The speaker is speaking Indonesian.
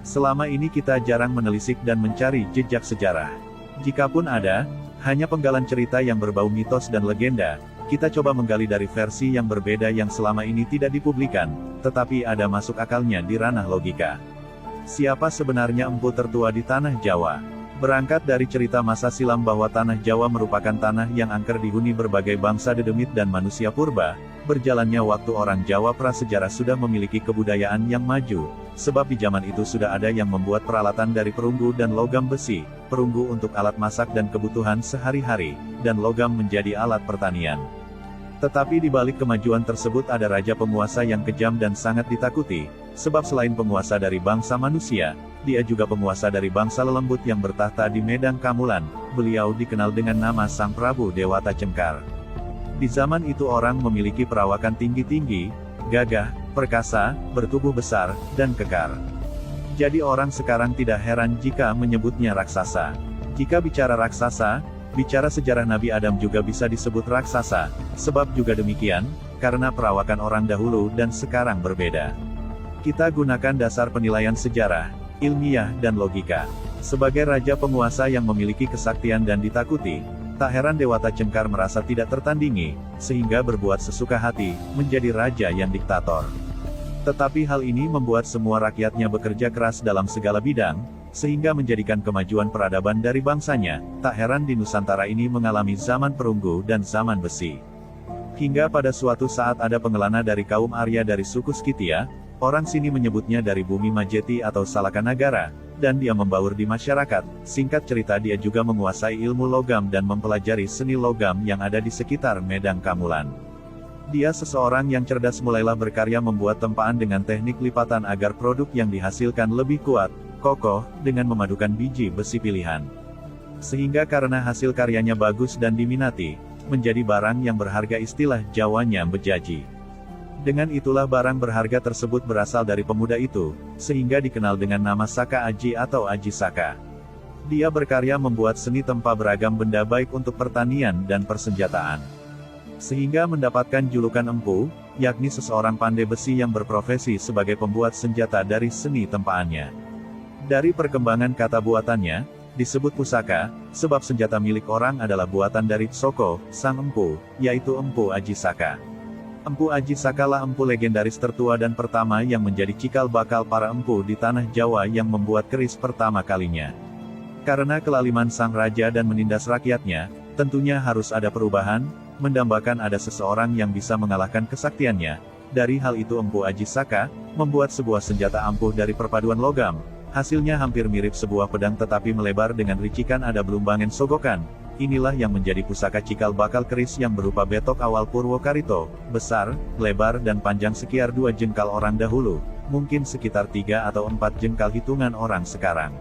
Selama ini kita jarang menelisik dan mencari jejak sejarah. Jikapun ada, hanya penggalan cerita yang berbau mitos dan legenda. Kita coba menggali dari versi yang berbeda yang selama ini tidak dipublikan, tetapi ada masuk akalnya di ranah logika. Siapa sebenarnya empu tertua di tanah Jawa? Berangkat dari cerita masa silam bahwa tanah Jawa merupakan tanah yang angker dihuni berbagai bangsa dedemit dan manusia purba, berjalannya waktu orang Jawa prasejarah sudah memiliki kebudayaan yang maju, sebab di zaman itu sudah ada yang membuat peralatan dari perunggu dan logam besi, perunggu untuk alat masak dan kebutuhan sehari-hari, dan logam menjadi alat pertanian. Tetapi di balik kemajuan tersebut ada raja penguasa yang kejam dan sangat ditakuti, sebab selain penguasa dari bangsa manusia, dia juga penguasa dari bangsa lelembut yang bertahta di Medan Kamulan. Beliau dikenal dengan nama Sang Prabu Dewata Cengkar. Di zaman itu orang memiliki perawakan tinggi-tinggi, gagah, perkasa, bertubuh besar, dan kekar. Jadi orang sekarang tidak heran jika menyebutnya raksasa. Jika bicara raksasa, bicara sejarah Nabi Adam juga bisa disebut raksasa, sebab juga demikian, karena perawakan orang dahulu dan sekarang berbeda. Kita gunakan dasar penilaian sejarah, ilmiah dan logika. Sebagai raja penguasa yang memiliki kesaktian dan ditakuti, tak heran Dewata Cengkar merasa tidak tertandingi, sehingga berbuat sesuka hati, menjadi raja yang diktator. Tetapi hal ini membuat semua rakyatnya bekerja keras dalam segala bidang, sehingga menjadikan kemajuan peradaban dari bangsanya. Tak heran di Nusantara ini mengalami zaman perunggu dan zaman besi. Hingga pada suatu saat ada pengelana dari kaum Arya dari suku Skythia, orang sini menyebutnya dari bumi Majeti atau Salakanagara, dan dia membaur di masyarakat. Singkat cerita dia juga menguasai ilmu logam dan mempelajari seni logam yang ada di sekitar Medan Kamulan. Dia seseorang yang cerdas, mulailah berkarya membuat tempaan dengan teknik lipatan agar produk yang dihasilkan lebih kuat, kokoh, dengan memadukan biji besi pilihan. Sehingga karena hasil karyanya bagus dan diminati, menjadi barang yang berharga, istilah Jawanya bejaji. Dengan itulah barang berharga tersebut berasal dari pemuda itu, sehingga dikenal dengan nama Saka Aji atau Aji Saka. Dia berkarya membuat seni tempa beragam benda baik untuk pertanian dan persenjataan. Sehingga mendapatkan julukan empu, yakni seseorang pandai besi yang berprofesi sebagai pembuat senjata dari seni tempaannya. Dari perkembangan kata buatannya, disebut pusaka, sebab senjata milik orang adalah buatan dari Soko, sang empu, yaitu Empu Aji Saka. Empu Aji Saka lah empu legendaris tertua dan pertama yang menjadi cikal bakal para empu di tanah Jawa yang membuat keris pertama kalinya. Karena kelaliman sang raja dan menindas rakyatnya, tentunya harus ada perubahan, mendambakan ada seseorang yang bisa mengalahkan kesaktiannya. Dari hal itu Empu Aji Saka membuat sebuah senjata ampuh dari perpaduan logam. Hasilnya hampir mirip sebuah pedang tetapi melebar dengan ricikan ada belumbangan sogokan. Inilah yang menjadi pusaka cikal bakal keris yang berupa betok awal Purwokarito, besar, lebar dan panjang sekitar 2 jengkal orang dahulu, mungkin sekitar 3 atau 4 jengkal hitungan orang sekarang.